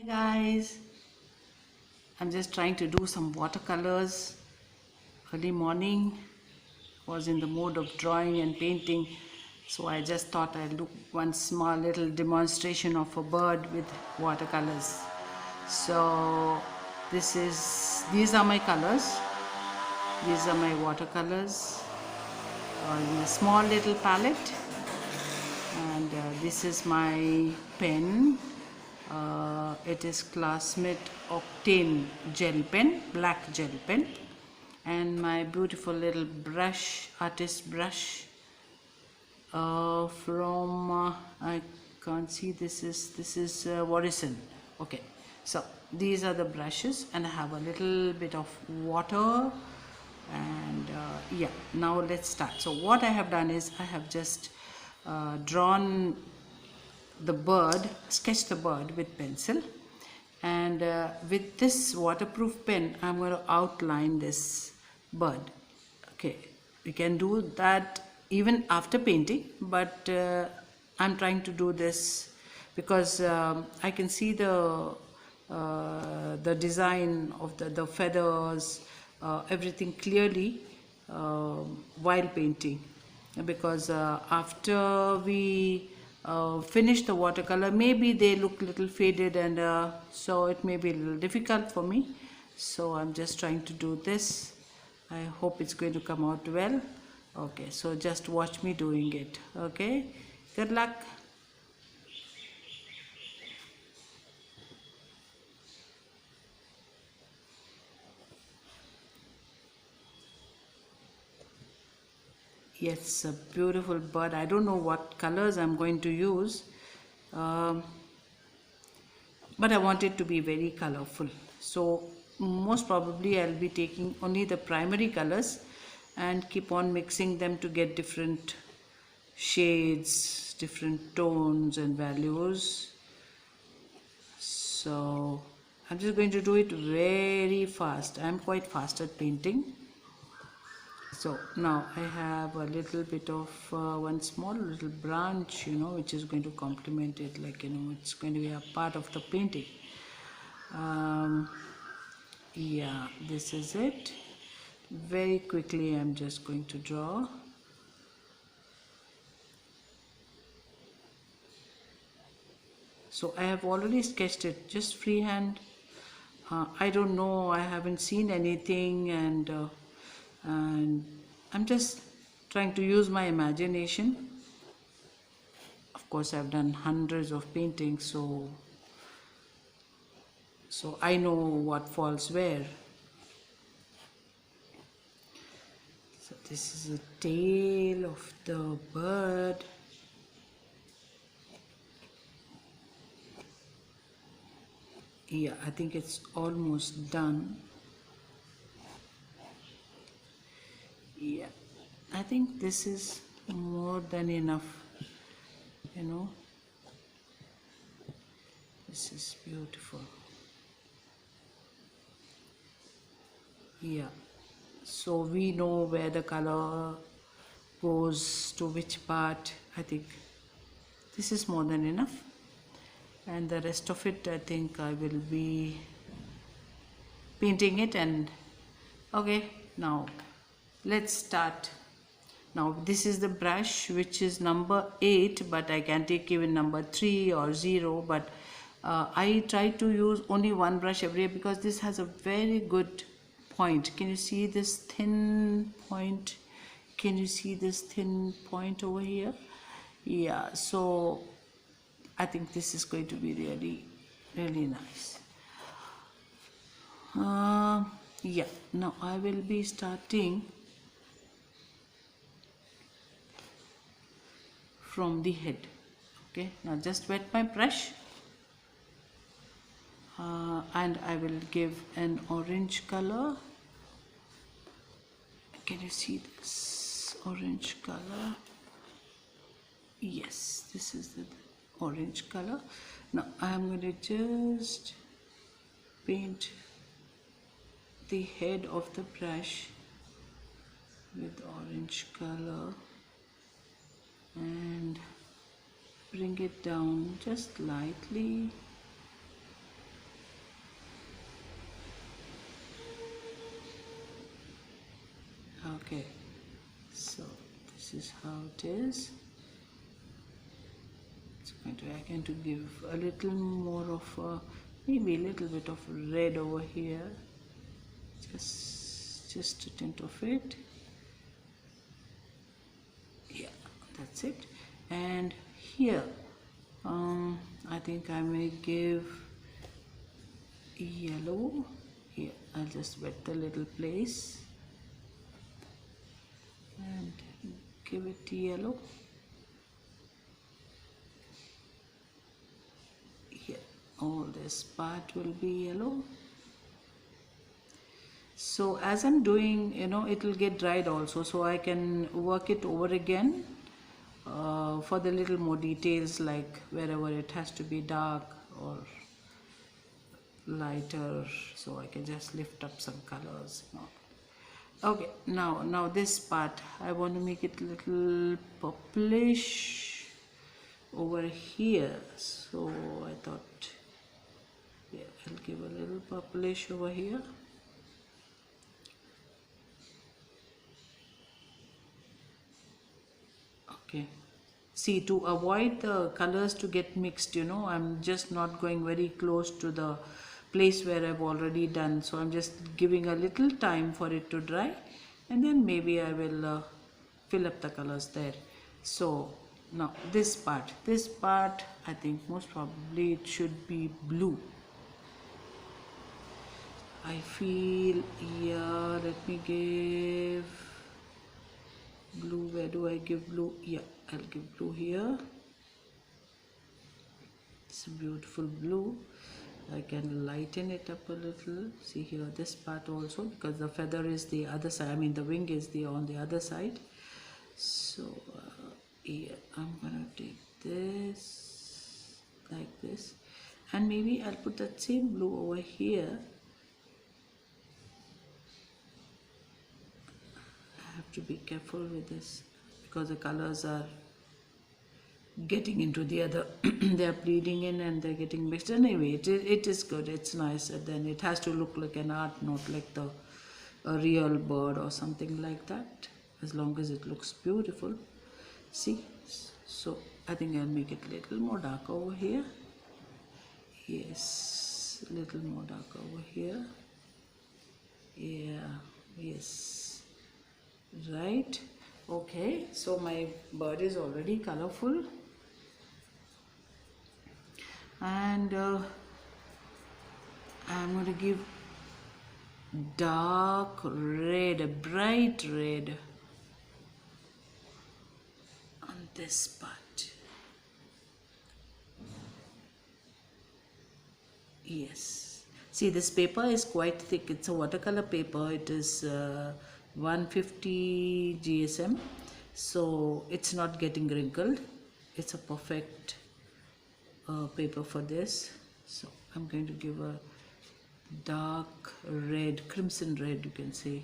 Guys, I'm just trying to do some watercolors. Early morning, was in the mood of drawing and painting, so I just thought I'd do one small little demonstration of a bird with watercolors. So these are my colors. These are my watercolors in a small little palette, and this is my pen. It is Classmate Octane gel pen, black gel pen, and my beautiful little brush, artist brush from I can't see, this is Warison. Okay, so these are the brushes, and I have a little bit of water, and yeah, now let's start. So what I have done is I have just drawn the bird, sketch the bird with pencil, and with this waterproof pen I'm going to outline this bird. Okay, we can do that even after painting, but I'm trying to do this because I can see the design of the feathers, everything clearly while painting, because after we finish the watercolor, maybe they look little faded, and so it may be a little difficult for me. So I'm just trying to do this. I hope it's going to come out well. Okay, so just watch me doing it. Okay, good luck. Yes, a beautiful bird. I don't know what colors I'm going to use, um, but I want it to be very colorful. So most probably I'll be taking only the primary colors and keep on mixing them to get different shades, different tones and values. So I'm just going to do it very fast. I'm quite fast at painting. So now I have a little bit of one small little branch, which is going to complement it, like, it's going to be a part of the painting. Yeah, this is it. Very quickly I'm just going to draw. So I have already sketched it just freehand. I don't know, I haven't seen anything, and I'm just trying to use my imagination. Of course, I've done hundreds of paintings, so I know what falls where. So this is the tail of the bird. Yeah, I think it's almost done. Yeah, I think this is more than enough, This is beautiful. Yeah, so we know where the color goes to which part. I think this is more than enough, and the rest of it, I think I will be painting it. And okay, now let's start. Now this is the brush, which is number 8, but I can take even number 3 or 0, but I try to use only one brush every day because this has a very good point. Can you see this thin point? Can you see this thin point over here? Yeah, so I think this is going to be really, really nice. Yeah, now I will be starting from the head. Okay, now just wet my brush, and I will give an orange color. Can you see this orange color? Yes, this is the orange color. Now I am going to just paint the head of the brush with orange color and bring it down just lightly. is how it is. I'm going to give a little more of maybe a little bit of red over here, just a tint of it. Yeah, that's it. And here I think I may give yellow. Here I'll just wet the little place and give it yellow. Here all this part will be yellow. So as I'm doing, it will get dried also, so I can work it over again for the little more details, like wherever it has to be dark or lighter, so I can just lift up some colors. Okay, now this part I want to make it a little purplish over here, so I thought, yeah, I'll give a little purplish over here. Okay, see, to avoid the colors to get mixed, I'm just not going very close to the place where I've already done, so I'm just giving a little time for it to dry, and then maybe I will fill up the colors there. So now this part I think most probably it should be blue. I feel, yeah, let me give blue. Where do I give blue? Yeah, I'll give blue here. It's a beautiful blue. I can lighten it up a little. See here, this part also, because the feather is the other side, I mean the wing is on the other side. So yeah, I'm gonna take this like this, and maybe I'll put that same blue over here. I have to be careful with this because the colors are getting into the other they're bleeding in and they're getting mixed. Anyway, it is good, it's nice, and then it has to look like an art, not like a real bird or something like that, as long as it looks beautiful. See, so I think I'll make it a little more dark over here. Yes, a little more dark over here. Yeah, yes, right. Okay, so my bird is already colorful, and I'm going to give dark red, a bright red on this part. Yes, see, this paper is quite thick. It's a watercolor paper. It is 150 GSM, so it's not getting wrinkled. It's a perfect paper for this. So I'm going to give a dark red, crimson red, you can say.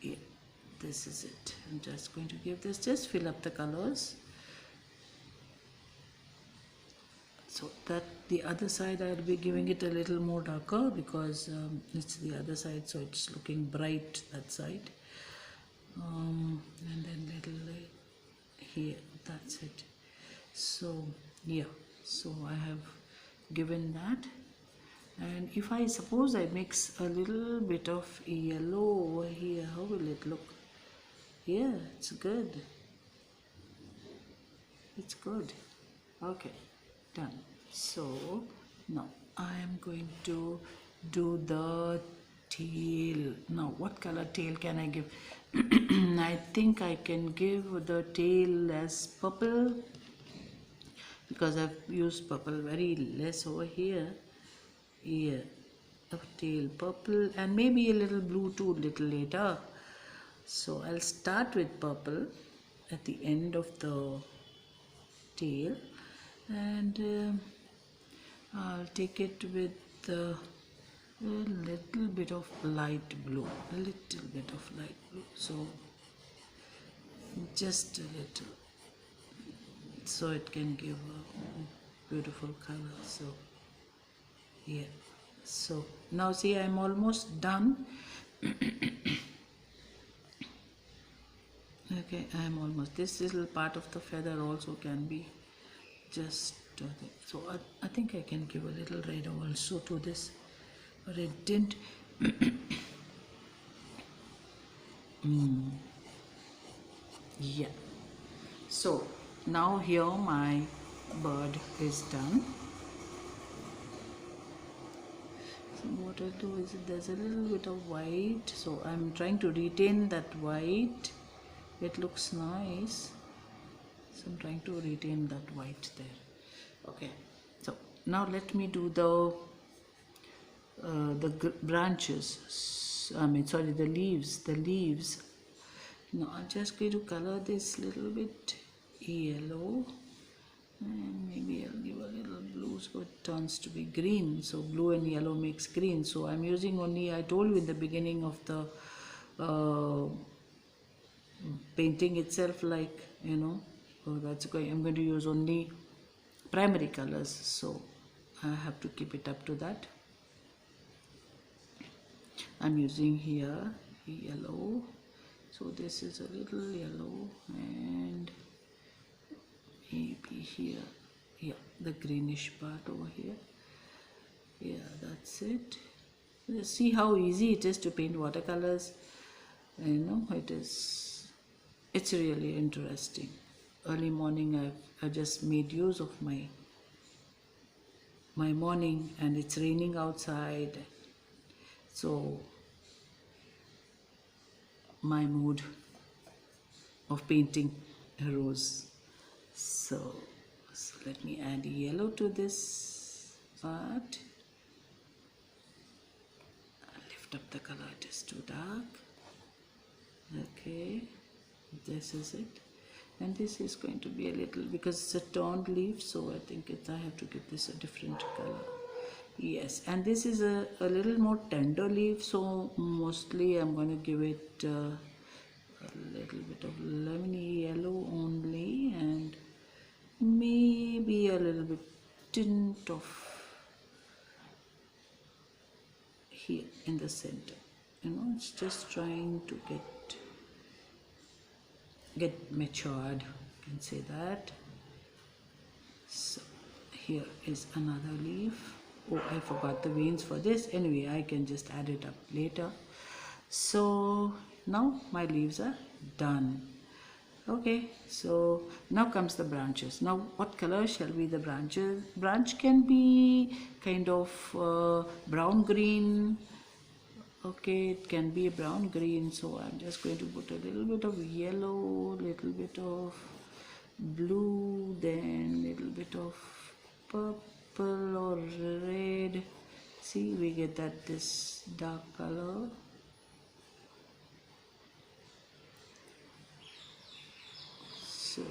Yeah, this is it. I'm just going to give this, just fill up the colors. So that the other side I'll be giving it a little more darker because it's the other side, so it's looking bright that side. And then little here, that's it. So yeah, so I have given that, and if I suppose I mix a little bit of yellow over here, how will it look? Yeah, it's good. It's good. Okay, done. So now I am going to do the tail. Now what color tail can I give? I think I can give the tail as purple, because I've used purple very less over here. Here, the tail purple, and maybe a little blue too little later. So I'll start with purple at the end of the tail, and I'll take it with a little bit of light blue, so just a little, so it can give a beautiful color. So yeah, so now see, I'm almost done. Let Okay, I am almost. This little part of the feather also can be just so I think I can give a little red also to this, but it didn't. Yeah. So now here my bird is done. So what I'll do is there's a little bit of white, so I'm trying to retain that white. It looks nice, so I'm trying to retain that white there. Okay, so now let me do the branches. I mean, sorry, the leaves. The leaves. Now I'm just going to color this little bit yellow, and maybe I'll give a little blue so it turns to be green. So blue and yellow makes green. So I'm using only, I told you in the beginning of the painting itself, like, that's going, I'm going to use only primary colors, so I have to keep it up to that. I'm using here yellow, so this is a little yellow, and maybe here, yeah, the greenish part over here. Yeah, that's it. See how easy it is to paint watercolors. It's really interesting. Early morning I've just made use of my morning, and it's raining outside, so my mood of painting arose. So let me add yellow to this part. Lift up the color, it is too dark. Okay, this is it, and this is going to be a little, because it's a toned leaf, so I think I have to give this a different color. Yes, and this is a little more tender leaf, so mostly I'm going to give it a little bit of lemony yellow only, and maybe a little bit tint of here in the center. It's just trying to get matured, you can say that. So here is another leaf. Oh, I forgot the veins for this. Anyway, I can just add it up later. So now my leaves are done. Okay, so now comes the branches. Now what color shall be the branches? Branch can be kind of brown green. Okay, it can be a brown green, so I'm just going to put a little bit of yellow, little bit of blue, then little bit of purple or red. See, we get that this dark color. So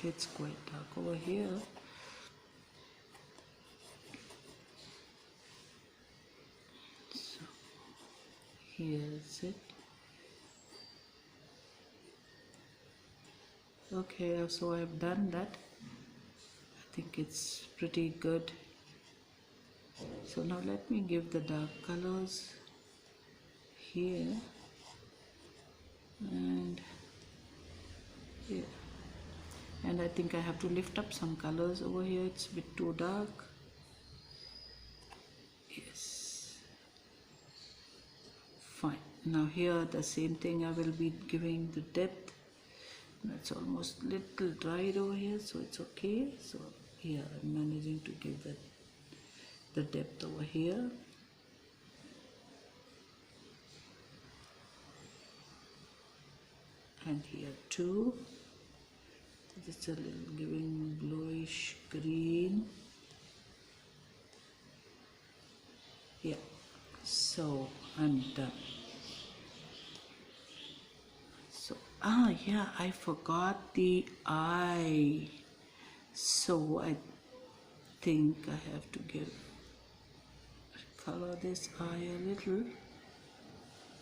it's quite dark over here. So here's it. Okay, so I've done that. I think it's pretty good. So now let me give the dark colors here and here. And I think I have to lift up some colors over here. It's a bit too dark. Yes. Fine. Now here the same thing, I will be giving the depth. It's almost little dried over here, so it's okay. So here I'm managing to give the depth over here. And here too. Just a little giving bluish green. Yeah. So I'm done. So yeah, I forgot the eye. So I think I have to color this eye a little,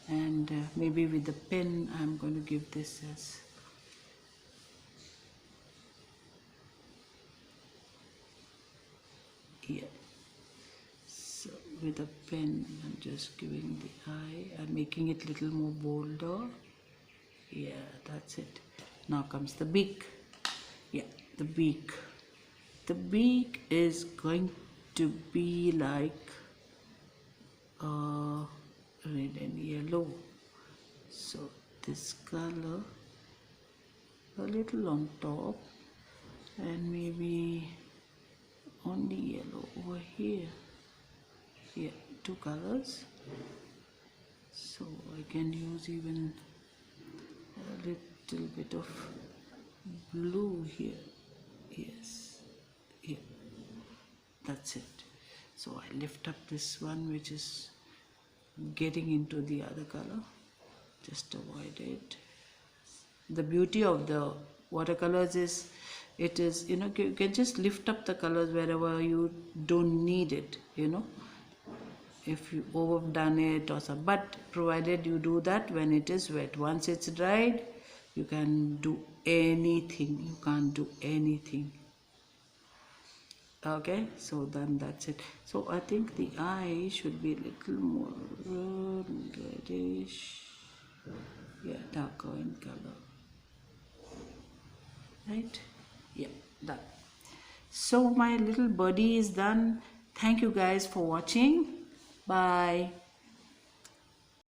and maybe with the pen I'm going to give this as here. So with a pen I'm just giving the eye, I'm making it little more bolder. Yeah, that's it. Now comes the beak. Yeah, the beak. The beak is going to be like red and yellow. So this color a little on top and maybe only yellow over here. Yeah, two colors. So I can use even a little bit of blue here. Yes, here. That's it. So I lift up this one which is getting into the other color. Just avoid it. The beauty of the watercolors is it is, you can just lift up the colors wherever you don't need it, if you overdone it or something, but provided you do that when it is wet. Once it's dried, you can do anything. You can't do anything. Okay, so then that's it. So I think the eye should be a little more reddish, yeah, darker in color, right? Yeah, done. So my little birdie is done. Thank you guys for watching. Bye.